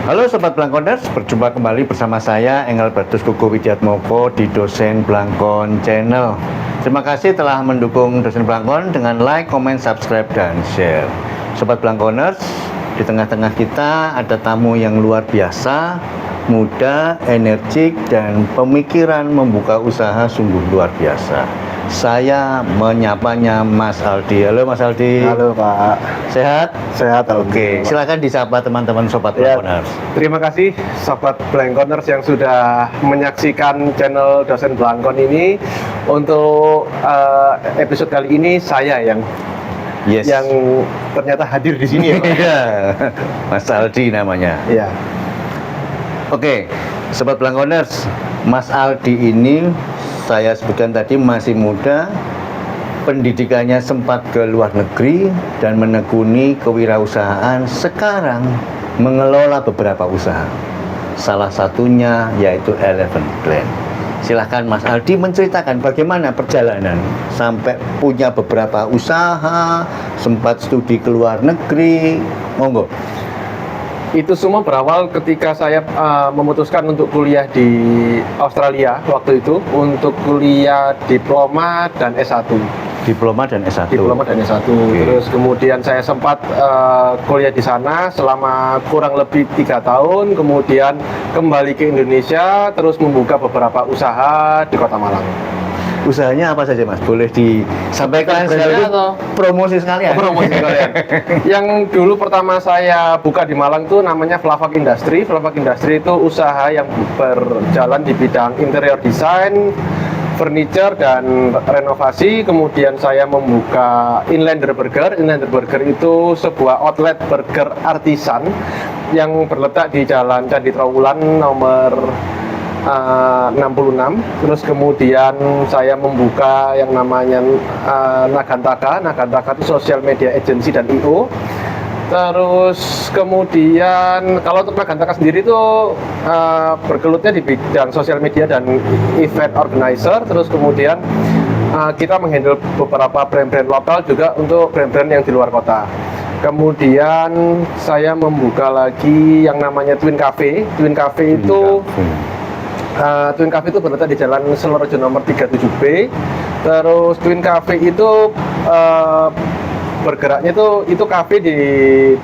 Halo Sobat Blangkoners, berjumpa kembali bersama saya Engel Bertus Kuku Widiatmoko di Dosen Blangkon Channel. Terima kasih telah mendukung Dosen Blangkon dengan like, comment, subscribe, dan share. Sobat Blangkoners, di tengah-tengah kita ada tamu yang luar biasa, muda, energik, dan pemikiran membuka usaha sungguh luar biasa. Saya menyapanya Mas Aldi. Halo Mas Aldi. Halo Pak. Sehat? Sehat. Oke, silakan disapa teman-teman Sobat Blangkoners. Terima kasih Sobat Blangkoners yang sudah menyaksikan channel Dosen Blangkon ini. Untuk episode kali ini saya yang ternyata hadir di sini ya Pak. Iya, Mas Aldi namanya. Iya. Oke, Sobat Blangkoners, Mas Aldi ini saya sebutkan tadi masih muda, pendidikannya sempat ke luar negeri dan menekuni kewirausahaan. Sekarang mengelola beberapa usaha, salah satunya yaitu Eleven Clan. Silahkan Mas Aldi menceritakan bagaimana perjalanan sampai punya beberapa usaha, sempat studi ke luar negeri. Monggo. Itu semua berawal ketika saya memutuskan untuk kuliah di Australia waktu itu, untuk kuliah diploma dan S1. Diploma dan S1. Diploma dan S1. Okay. Terus kemudian saya sempat kuliah di sana selama kurang lebih 3 tahun, kemudian kembali ke Indonesia, terus membuka beberapa usaha di Kota Malang. Usahanya apa saja Mas? Boleh disampaikan sekaligus promosi sekalian. Promosi sekalian. Yang dulu pertama saya buka di Malang tuh namanya Flavak Industry. Flavak Industry itu usaha yang berjalan di bidang interior design, furniture, dan renovasi. Kemudian saya membuka Inlander Burger. Inlander Burger itu sebuah outlet burger artisan yang berletak di Jalan Candi Trawulan nomor 66. Terus kemudian saya membuka yang namanya Nagantaka. Nagantaka itu social media agency dan IO. Terus kemudian kalau untuk Nagantaka sendiri itu bergelutnya di bidang sosial media dan event organizer. Terus kemudian kita menghandle beberapa brand-brand lokal juga untuk brand-brand yang di luar kota. Kemudian saya membuka lagi yang namanya Twin Cafe. Twin Cafe itu Twin Cafe itu berletak di Jalan Selorejo nomor 37B. Terus Twin Cafe itu bergeraknya itu kafe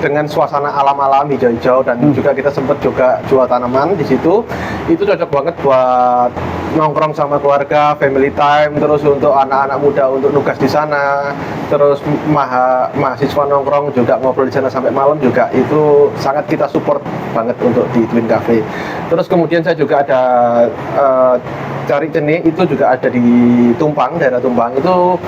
dengan suasana alam-alam hijau-hijau, dan juga kita sempat juga jual tanaman di situ. Itu cocok banget buat nongkrong sama keluarga, family time, terus untuk anak-anak muda untuk nugas di sana, terus mahasiswa nongkrong juga ngobrol di sana sampai malam juga, itu sangat kita support banget untuk di Twin Cafe. Terus kemudian saya juga ada Cari Cene, itu juga ada di Tumpang, daerah Tumpang. Itu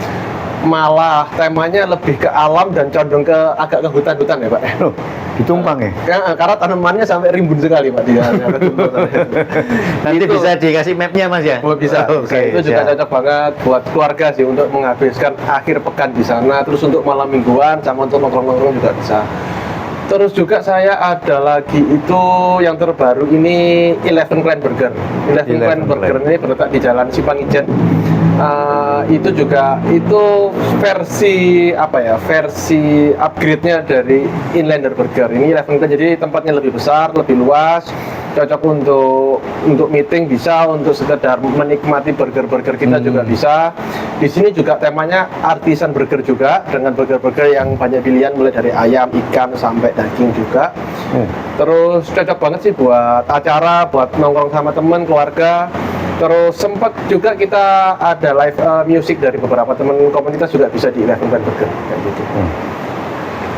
malah temanya lebih ke alam dan condong ke agak ke hutan-hutan ya Pak. Loh, di Tumpang ya? Karena tanamannya sampai rimbun sekali Pak di daerah Tumpang. Nanti itu bisa dikasih mapnya Mas ya? Oh, bisa. Oke, itu juga cocok banget buat keluarga sih untuk menghabiskan akhir pekan di sana. Terus untuk malam mingguan sama untuk nongkrong-nongkrong juga bisa. Terus juga saya ada lagi itu yang terbaru ini Eleven Clan Burger. Eleven Clan Burger ini berletak di Jalan Simpang Ijen. Itu juga versi versi upgrade-nya dari Inlander Burger. Ini Eleven Clan, jadi tempatnya lebih besar, lebih luas, cocok untuk meeting bisa, untuk sekedar menikmati burger-burger kita juga bisa. Di sini juga temanya artisan burger juga, dengan burger-burger yang banyak pilihan mulai dari ayam, ikan, sampai daging juga. Terus cocok banget sih buat acara, buat nongkrong sama teman, keluarga. Terus sempat juga kita ada live music dari beberapa teman komunitas juga bisa di Eleven Clan Burger kayak gitu.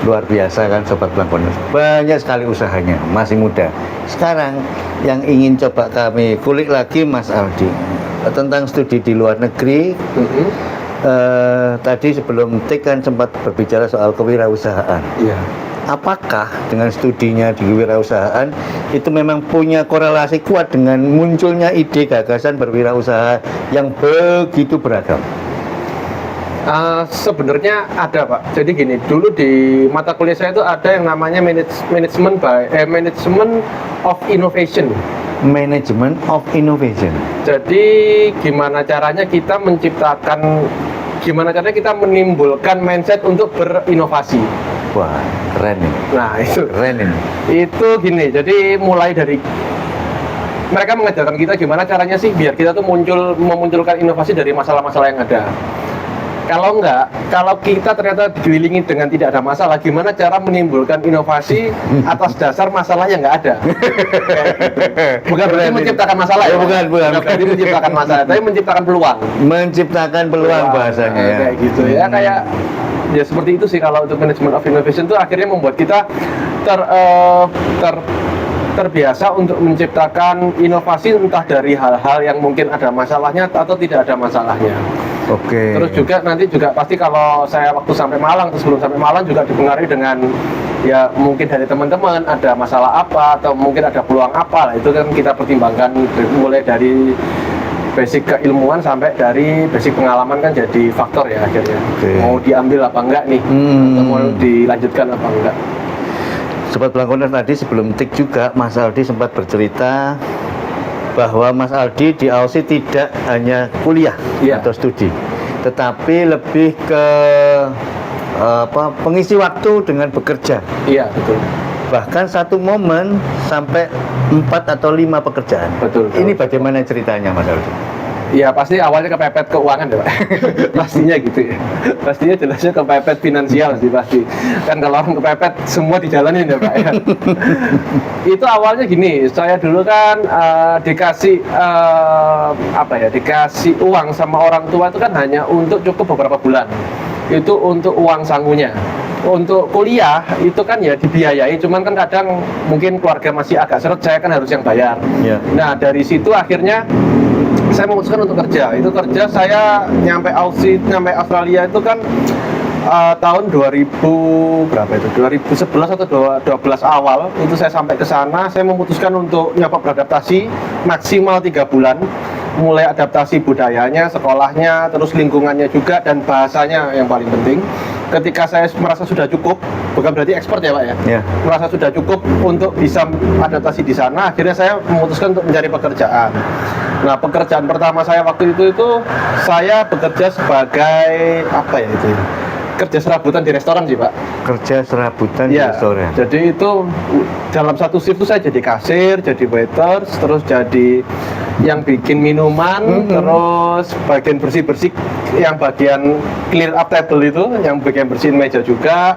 Luar biasa kan Sobat Blangkoners, banyak sekali usahanya, masih muda. Sekarang yang ingin coba kami kulik lagi Mas Aldi tentang studi di luar negeri. Tadi sebelum take kan sempat berbicara soal kewirausahaan. Iya. Apakah dengan studinya di kewirausahaan itu memang punya korelasi kuat dengan munculnya ide gagasan berwirausaha yang begitu beragam? Sebenarnya ada Pak. Jadi gini, dulu di mata kuliah saya itu ada yang namanya Management of Innovation. Management of Innovation. Jadi gimana caranya kita menciptakan gimana caranya kita menimbulkan mindset untuk berinovasi. Wah, keren nih. Nah, itu Keren ini. itu gini, jadi mulai dari mereka mengajarkan kita gimana caranya sih biar kita tuh memunculkan inovasi dari masalah-masalah yang ada. Kalau kita ternyata dikelilingi dengan tidak ada masalah, gimana cara menimbulkan inovasi atas dasar masalah yang nggak ada? Bukan berarti menciptakan masalah ya? Bukan. Berarti menciptakan masalah, tapi menciptakan peluang. Menciptakan peluang bahasanya ya. Kayak gitu ya, kayak ya seperti itu sih kalau untuk management of innovation itu akhirnya membuat kita terbiasa untuk menciptakan inovasi entah dari hal-hal yang mungkin ada masalahnya atau tidak ada masalahnya. Oke. Terus juga nanti juga pasti kalau saya waktu sampai Malang, sebelum sampai Malang juga dipengaruhi dengan ya mungkin dari teman-teman ada masalah apa atau mungkin ada peluang apa lah, itu kan kita pertimbangkan mulai dari basic keilmuan sampai dari basic pengalaman kan jadi faktor ya akhirnya. Mau diambil apa enggak nih atau mau dilanjutkan apa enggak. Sobat Blankowner, tadi sebelum tik juga Mas Aldi sempat bercerita bahwa Mas Aldi di Aussie tidak hanya kuliah atau studi, tetapi lebih ke pengisi waktu dengan bekerja. Iya, betul. Bahkan satu momen sampai 4 atau 5 pekerjaan. Betul. Ini bagaimana ceritanya Mas Aldi? Ya pasti awalnya kepepet keuangan ya Pak. Pastinya gitu ya. Pastinya jelasnya kepepet finansial sih pasti. Kan kalau orang kepepet semua dijalanin ya Pak ya. Itu awalnya gini, saya dulu kan dikasih dikasih uang sama orang tua itu kan hanya untuk cukup beberapa bulan. Itu untuk uang sangunya. Untuk kuliah itu kan ya dibiayai, cuman kan kadang mungkin keluarga masih agak seret, saya kan harus yang bayar. Yeah. Nah dari situ akhirnya saya memutuskan untuk kerja. Itu kerja saya nyampe Australia itu kan tahun 2000 berapa itu? 2011 atau 2012 awal itu saya sampai ke sana. Saya memutuskan untuk nyoba beradaptasi maksimal 3 bulan. Mulai adaptasi budayanya, sekolahnya, terus lingkungannya juga dan bahasanya yang paling penting. Ketika saya merasa sudah cukup, bukan berarti ekspor ya Pak ya, merasa sudah cukup untuk bisa adaptasi di sana, akhirnya saya memutuskan untuk mencari pekerjaan. Nah pekerjaan pertama saya waktu itu saya bekerja sebagai kerja serabutan di restoran sih Pak. Kerja serabutan di restoran. Jadi itu dalam satu shift itu saya jadi kasir, jadi waiter, terus jadi yang bikin minuman, terus bagian bersih-bersih, yang bagian clear up table itu, yang bagian bersihin meja juga,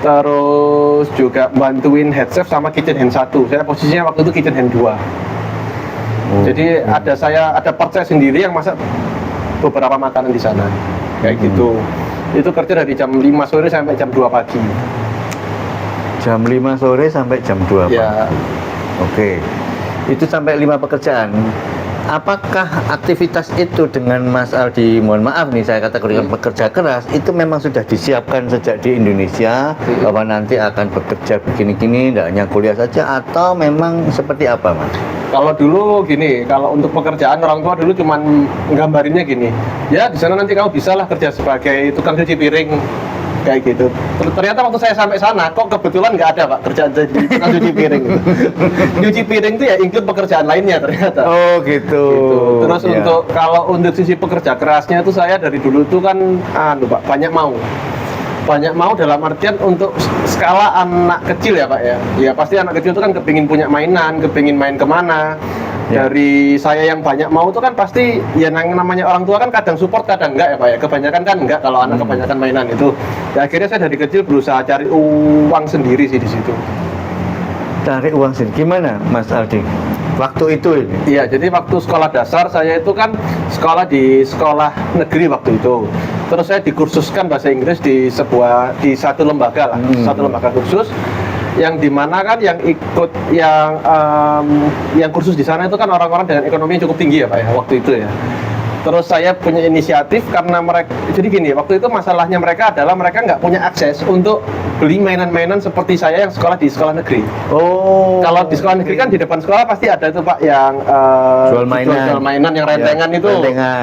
terus juga bantuin head chef sama kitchen hand 1. Saya posisinya waktu itu kitchen hand 2. Jadi ada part saya sendiri yang masak beberapa makanan di sana, kayak gitu. Itu kerja dari jam 5 sore sampai jam 2 pagi. Jam 5 sore sampai jam 2 pagi. Ya. Oke. Itu sampai 5 pekerjaan. Apakah aktivitas itu dengan Mas Aldi, mohon maaf nih saya kategorikan pekerja keras, itu memang sudah disiapkan sejak di Indonesia bahwa nanti akan bekerja begini-gini, tidak hanya kuliah saja, atau memang seperti apa Mas? Kalau dulu gini, kalau untuk pekerjaan orang tua dulu cuman nggambarinnya gini, ya di sana nanti kamu bisa lah kerja sebagai tukang cuci piring kayak gitu. Ternyata waktu saya sampai sana kok kebetulan nggak ada Pak kerjaan jadi tukang cuci piring gitu. Cuci piring itu ya include pekerjaan lainnya ternyata. Oh gitu. Terus kalau untuk sisi pekerja kerasnya itu saya dari dulu itu kan Pak banyak mau dalam artian untuk skala anak kecil ya Pak ya. Ya pasti anak kecil itu kan kepingin punya mainan, kepingin main kemana. Dari saya yang banyak mau itu kan pasti ya namanya orang tua kan kadang support kadang enggak ya Pak ya. Kebanyakan kan enggak kalau anak kebanyakan mainan itu. Ya akhirnya saya dari kecil berusaha cari uang sendiri sih di situ. Cari uang sendiri. Gimana Mas Aldi? Waktu itu ini? Iya, jadi waktu sekolah dasar saya itu kan sekolah di sekolah negeri waktu itu. Terus saya dikursuskan bahasa Inggris di satu lembaga lah, satu lembaga kursus. Yang dimana kan yang ikut yang kursus di sana itu kan orang-orang dengan ekonomi yang cukup tinggi ya Pak ya waktu itu ya. Terus saya punya inisiatif karena mereka, jadi gini, waktu itu masalahnya mereka adalah mereka nggak punya akses untuk beli mainan-mainan seperti saya yang sekolah di sekolah negeri. Oh. Kalau di sekolah negeri kan di depan sekolah pasti ada itu Pak yang jual mainan yang rentengan itu,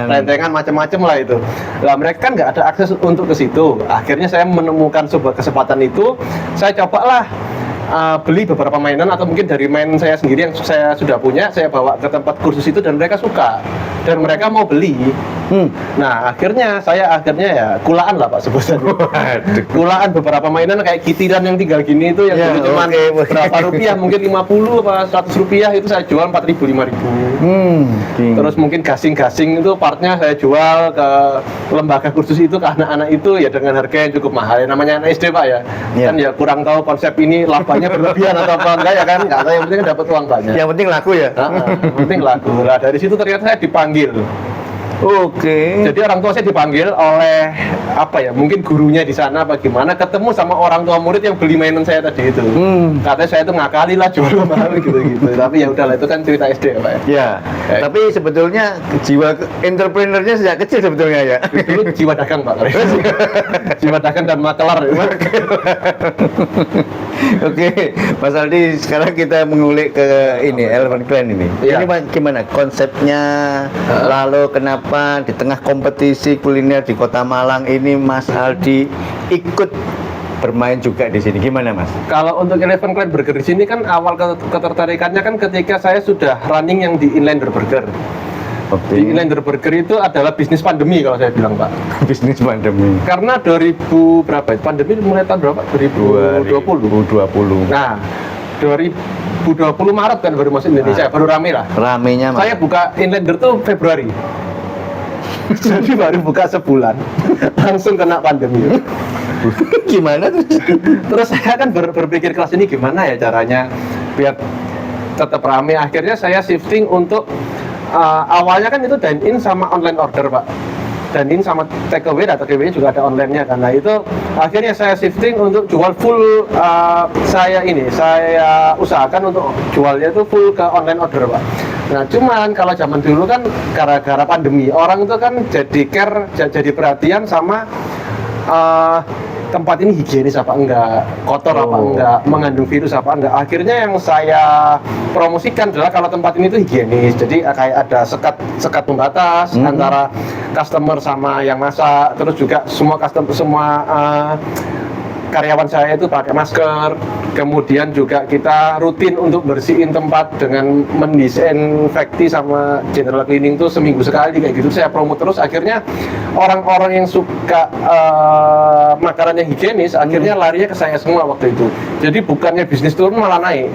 rentengan macam-macam lah itu. Lah mereka kan nggak ada akses untuk ke situ. Akhirnya saya menemukan sebuah kesempatan itu, saya cobalah beli beberapa mainan atau mungkin dari mainan saya sendiri yang saya sudah punya, saya bawa ke tempat kursus itu dan mereka suka dan mereka mau beli Nah, saya akhirnya ya kulaan lah Pak sebutannya. Kulaan beberapa mainan kayak kitiran yang tinggal gini itu yang Ya, dulu cuma oke. berapa rupiah, mungkin 50 apa 100 rupiah itu saya jual 4.000 5.000. Terus mungkin gasing-gasing itu partnya saya jual ke lembaga kursus itu ke anak-anak itu ya dengan harga yang cukup mahal. Ya, namanya anak SD Pak ya. Ya. Kan ya kurang tahu konsep ini labanya berlebihan atau apa enggak ya kan? Enggak tahu, yang penting kan dapat uang banyak. Yang penting laku ya. Yang penting laku. Nah, dari situ ternyata saya dipanggil. Oke. Jadi orang tua saya dipanggil oleh apa ya? Mungkin gurunya di sana apa gimana ketemu sama orang tua murid yang beli mainan saya tadi itu. Katanya saya itu ngakali lah jual mahal gitu-gitu. Tapi ya udahlah itu kan cerita SD ya, Pak ya. Ya, tapi sebetulnya jiwa entrepreneurnya sejak kecil sebetulnya ya. Dulu jiwa dagang Pak. Jiwa dagang dan makelar. Oke, Mas Aldi, sekarang kita mengulik ke ini Elephant Clan ini. Iya. Ini Mas, gimana konsepnya? Lalu kenapa di tengah kompetisi kuliner di Kota Malang ini Mas Aldi ikut bermain juga di sini? Gimana Mas? Kalau untuk Elephant Clan Burger di sini kan awal ketertarikannya kan ketika saya sudah running yang di Inlander Burger. Oke. Di Inlander Burger itu adalah bisnis pandemi kalau saya bilang Pak. Bisnis pandemi. Karena 2000 berapa ya? Pandemi mulai tahun berapa? 2020. 2020. Nah, 2020 Maret kan baru masuk Indonesia, baru rame lah. Ramenya Mas. Saya buka Inlander tuh Februari. Jadi baru buka sebulan, langsung kena pandemi. Gimana tuh? Terus saya kan berpikir kelas ini gimana ya caranya biar tetap rame. Akhirnya saya shifting untuk awalnya kan itu dine in sama online order Pak. Dine in sama take away, dan take away juga ada online-nya karena itu akhirnya saya shifting untuk jual full. Saya usahakan untuk jualnya itu full ke online order Pak. Nah cuman kalau zaman dulu kan gara-gara pandemi orang itu kan jadi care, jadi perhatian sama tempat ini higienis apa enggak, kotor apa enggak, mengandung virus apa enggak. Akhirnya yang saya promosikan adalah kalau tempat ini tuh higienis. Jadi kayak ada sekat pembatas antara customer sama yang masak. Terus juga semua karyawan saya itu pakai masker. Kemudian juga kita rutin untuk bersihin tempat dengan mendisinfekti sama general cleaning tuh seminggu sekali kayak gitu. Saya promo terus, akhirnya orang-orang yang suka makanan yang higienis akhirnya larinya ke saya semua waktu itu. Jadi bukannya bisnis turun malah naik.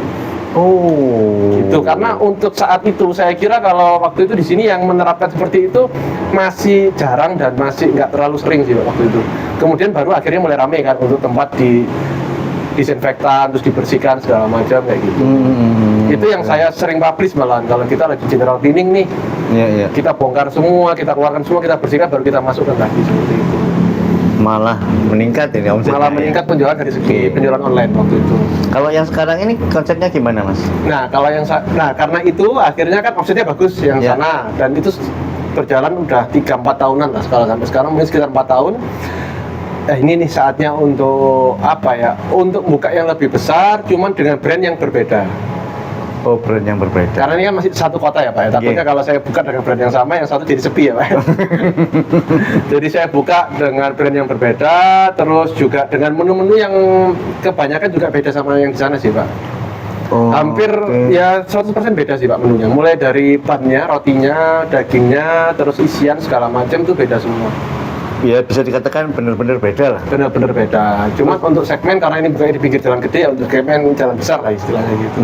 Oh. Gitu, karena untuk saat itu saya kira kalau waktu itu di sini yang menerapkan seperti itu masih jarang dan masih nggak terlalu sering sih waktu itu. Kemudian baru akhirnya mulai ramai kan untuk tempat di disinfektan terus dibersihkan segala macam kayak gitu. Itu yang saya sering publish malahan kalau kita lagi general cleaning nih. Iya. Kita bongkar semua, kita keluarkan semua, kita bersihkan baru kita masukkan lagi seperti itu. Malah meningkat ini omsetnya. Malah meningkat penjualan dari segi penjualan online waktu itu. Kalau yang sekarang ini konsepnya gimana Mas? Nah, kalau yang karena itu akhirnya kan omsetnya bagus yang sana dan itu berjalan udah 3-4 tahunan lah sampai sekarang mungkin sekitar 4 tahun. Ini nih saatnya untuk apa ya? Untuk buka yang lebih besar, cuman dengan brand yang berbeda. Oh, brand yang berbeda. Karena ini kan masih satu kota ya Pak ya. Takutnya kalau saya buka dengan brand yang sama, yang satu jadi sepi ya Pak. Jadi saya buka dengan brand yang berbeda, terus juga dengan menu-menu yang kebanyakan juga beda sama yang di sana sih Pak. Hampir ya 100% beda sih Pak menunya. Mulai dari bannya, rotinya, dagingnya, terus isian segala macam itu beda semua. Ya bisa dikatakan benar-benar beda lah. Benar-benar beda. Cuma untuk segmen karena ini bukan di pinggir jalan gede ya, untuk segmen jalan besar lah istilahnya gitu.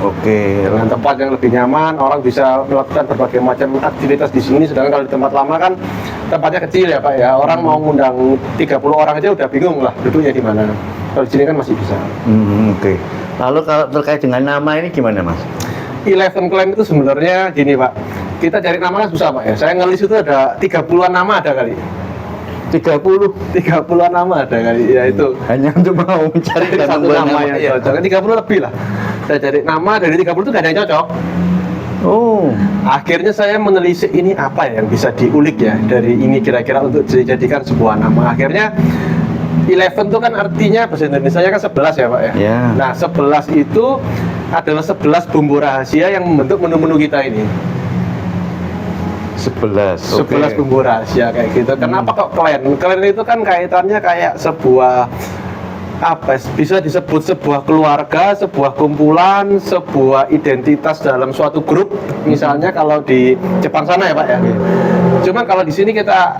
Oke. Dengan tempat yang lebih nyaman, orang bisa melakukan berbagai macam aktivitas di sini. Sedangkan kalau di tempat lama kan tempatnya kecil ya Pak ya. Orang mau ngundang 30 orang aja udah bingung lah duduknya di mana. Kalau di sini kan masih bisa. Oke. Lalu kalau terkait dengan nama ini gimana Mas? Elephant Clan itu sebenarnya gini Pak. Kita cari nama kan susah Pak ya. Saya ngelis itu ada 30-an nama ada kali. 30-an nama ada kali ya itu. Hanya untuk mau mencari satu nama yang cocok. 30 lebih lah. Saya cari nama dari 30 itu gak ada yang cocok. Oh. Akhirnya saya menelisik ini apa ya yang bisa diulik ya dari ini kira-kira untuk dijadikan sebuah nama. Akhirnya 11 itu kan artinya bahasa Indonesia kan 11 ya Pak ya. Yeah. Nah 11 itu adalah 11 bumbu rahasia yang membentuk menu-menu kita ini. 11 bumbu rahasia kayak gitu. Kenapa kok clan? Clan itu kan kaitannya kayak sebuah bisa disebut sebuah keluarga, sebuah kumpulan, sebuah identitas dalam suatu grup. Misalnya kalau di Jepang sana ya Pak ya. Cuman kalau di sini kita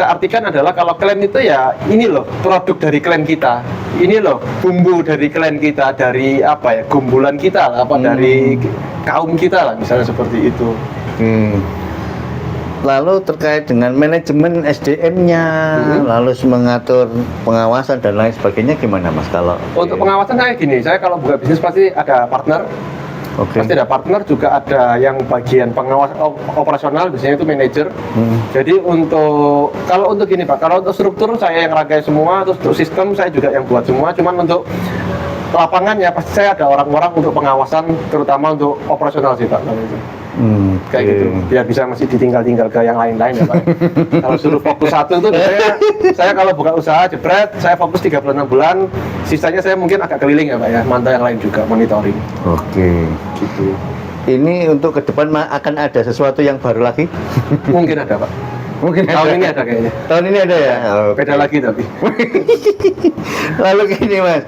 artikan adalah kalau klan itu ya ini loh produk dari klan kita, ini loh bumbu dari klan kita, dari apa ya gumbulan kita lah, dari kaum kita lah, misalnya seperti itu. Lalu terkait dengan manajemen SDM-nya, lalu mengatur pengawasan dan lain sebagainya gimana Mas kalau? Untuk pengawasan saya gini, saya kalau buka bisnis pasti ada partner. Pasti ada partner, juga ada yang bagian pengawas operasional, biasanya itu manajer. Jadi kalau untuk gini Pak, kalau untuk struktur saya yang ragai semua, terus untuk sistem saya juga yang buat semua. Cuman untuk lapangan ya pasti saya ada orang-orang untuk pengawasan, terutama untuk operasional sih Pak. Kayak gitu, biar bisa masih ditinggal-tinggal ke yang lain-lain ya Pak. Kalau suruh fokus satu itu saya kalau buka usaha jebret, saya fokus 36 bulan, sisanya saya mungkin agak keliling ya Pak ya, mantau yang lain juga, monitoring. Oke. Gitu. Ini untuk ke depan akan ada sesuatu yang baru lagi? Mungkin ada Pak. Mungkin tahun ini ada kayaknya. Tahun ini ada ya? Beda lagi tapi. Lalu gini Mas,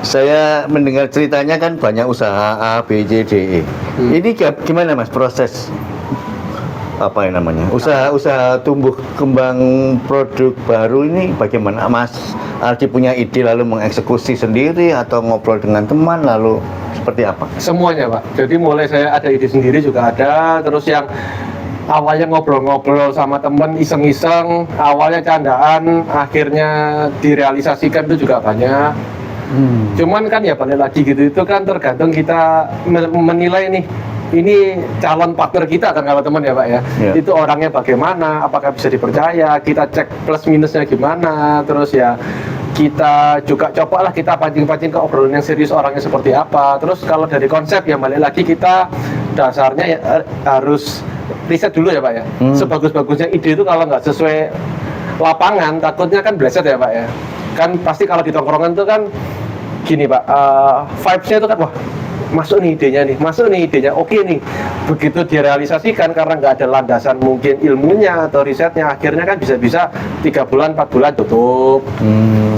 saya mendengar ceritanya kan banyak usaha A, B, C, D, E. Ini gimana Mas proses apa yang namanya usaha tumbuh kembang produk baru ini bagaimana Mas Aldi punya ide lalu mengeksekusi sendiri atau ngobrol dengan teman lalu seperti apa? Semuanya Pak. Jadi mulai saya ada ide sendiri juga ada, terus yang awalnya ngobrol-ngobrol sama temen iseng-iseng, awalnya candaan, akhirnya direalisasikan itu juga banyak. Cuman kan ya balik lagi gitu, itu kan tergantung kita menilai nih, ini calon partner kita kan kalau teman ya Pak ya. Itu orangnya bagaimana, apakah bisa dipercaya, kita cek plus minusnya gimana, terus ya kita juga coba lah kita pancing-pancing ke obrolan yang serius orangnya seperti apa. Terus kalau dari konsep ya balik lagi kita dasarnya ya harus riset dulu ya Pak ya. Sebagus-bagusnya ide itu kalau nggak sesuai lapangan takutnya kan bleset ya Pak ya. Kan pasti kalau di tongkrongan itu kan gini Pak, vibes-nya itu kan wah masuk nih idenya, oke nih. Begitu direalisasikan karena nggak ada landasan mungkin ilmunya atau risetnya, akhirnya kan bisa-bisa 3 bulan, 4 bulan tutup,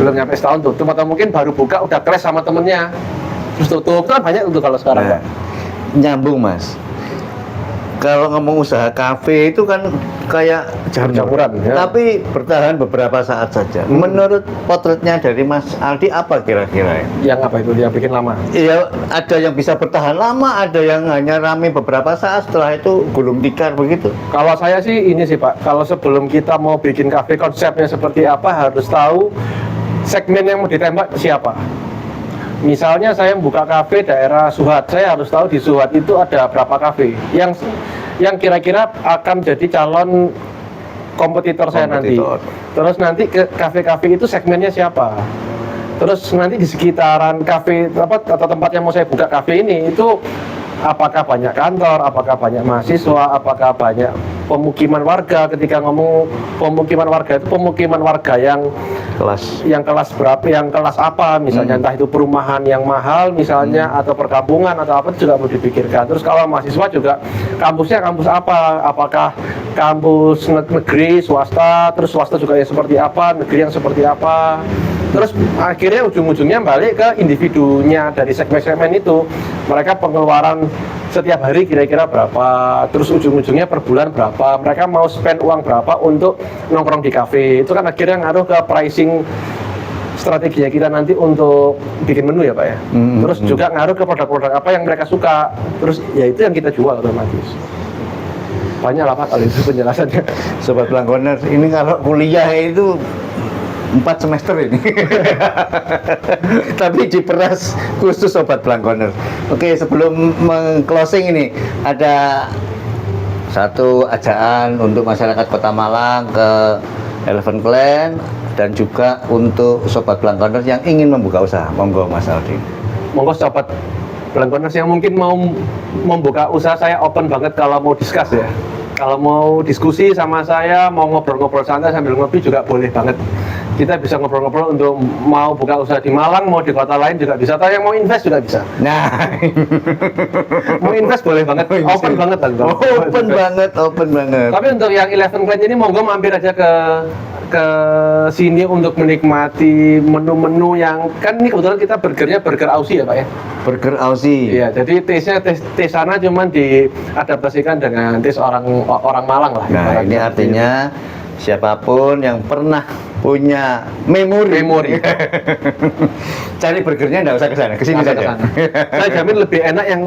belum nyampe setahun tutup, atau mungkin baru buka udah crash sama temennya terus tutup. Kan banyak untuk kalau sekarang Pak. Nyambung Mas, kalau ngomong usaha kafe itu kan kayak campuran ya. Tapi bertahan beberapa saat saja. Menurut potretnya dari Mas Aldi apa kira-kira? Yang apa itu yang bikin lama? Iya, ada yang bisa bertahan lama, ada yang hanya rame beberapa saat setelah itu gulung tikar begitu. Kalau saya sih ini sih Pak, kalau sebelum kita mau bikin kafe konsepnya seperti apa harus tahu segmen yang mau ditembak siapa. Misalnya saya buka kafe daerah Suhat, saya harus tahu di Suhat itu ada berapa kafe yang kira-kira akan jadi calon kompetitor saya nanti. Terus nanti ke kafe-kafe itu segmennya siapa. Terus nanti di sekitaran kafe atau tempat yang mau saya buka kafe ini itu apakah banyak kantor, apakah banyak mahasiswa, apakah banyak pemukiman warga. Ketika ngomong pemukiman warga itu pemukiman warga yang kelas berapa, yang kelas apa, misalnya entah itu perumahan yang mahal misalnya atau perkampungan atau apa, itu juga mau dipikirkan. Terus kalau mahasiswa juga kampusnya kampus apa, apakah kampus negeri, swasta, terus swasta juga yang seperti apa, negeri yang seperti apa. Terus akhirnya ujung-ujungnya balik ke individunya dari segmen-segmen itu, mereka pengeluaran setiap hari kira-kira berapa, terus ujung-ujungnya per bulan berapa, mereka mau spend uang berapa untuk nongkrong di kafe. Itu kan akhirnya ngaruh ke pricing strateginya kita nanti untuk bikin menu ya Pak ya. Terus juga ngaruh ke produk-produk apa yang mereka suka, terus ya itu yang kita jual otomatis. Banyak lah Pak kalau itu penjelasannya. Sobat Blangkoner, ini kalau kuliah itu 4 semester ini. Tapi diperas khusus Sobat Blangkoner. Oke, sebelum meng-closing ini ada satu ajaan untuk masyarakat Kota Malang ke Elephant Clan dan juga untuk Sobat Blangkoner yang ingin membuka usaha. Monggo Mas Aldi. Monggo Sobat Blangkoner yang mungkin mau membuka usaha, saya open banget kalau mau discuss ya. Kalau mau diskusi sama saya, mau ngobrol-ngobrol santai sambil ngopi juga boleh banget. Kita bisa ngobrol-ngobrol untuk mau buka usaha di Malang, mau di kota lain juga bisa. Atau yang mau invest juga bisa. Nah, mau invest boleh banget, open banget kan. Open banget. Tapi untuk yang Elephant Clan ini monggo mampir aja ke ke sini untuk menikmati menu-menu yang kan ini kebetulan kita burgernya burger Aussie ya Pak ya. Burger Aussie. Iya, jadi taste-nya taste sana cuman diadaptasikan dengan taste orang Malang lah. Nah, ibaratnya. ini artinya siapapun yang pernah punya memori. Cari burgernya nggak usah ke sana, ke sini Masa saja. kesana. Saya jamin lebih enak yang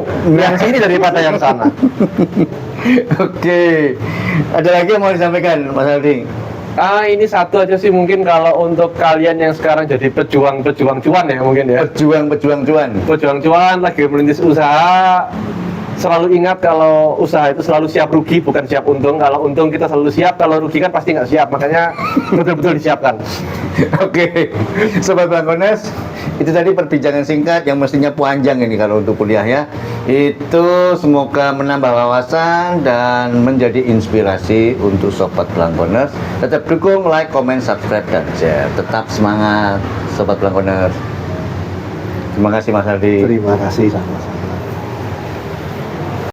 sini daripada yang sana. Oke. Ada lagi yang mau disampaikan, Mas Aldi? Ini satu aja sih mungkin kalau untuk kalian yang sekarang jadi pejuang-pejuang cuan ya mungkin ya. Pejuang cuan. Pejuang cuan lagi merintis usaha, selalu ingat kalau usaha itu selalu siap rugi bukan siap untung. Kalau untung kita selalu siap, kalau rugi kan pasti nggak siap. Makanya betul-betul disiapkan. Oke, Sobat Blangkoners, itu tadi perbincangan singkat yang mestinya panjang ini kalau untuk kuliah ya. Itu semoga menambah wawasan dan menjadi inspirasi untuk Sobat Blangkoners. Tetap dukung, like, comment, subscribe, dan share. Tetap semangat, Sobat Blangkoners. Terima kasih Mas Aldi. Terima kasih sama-sama.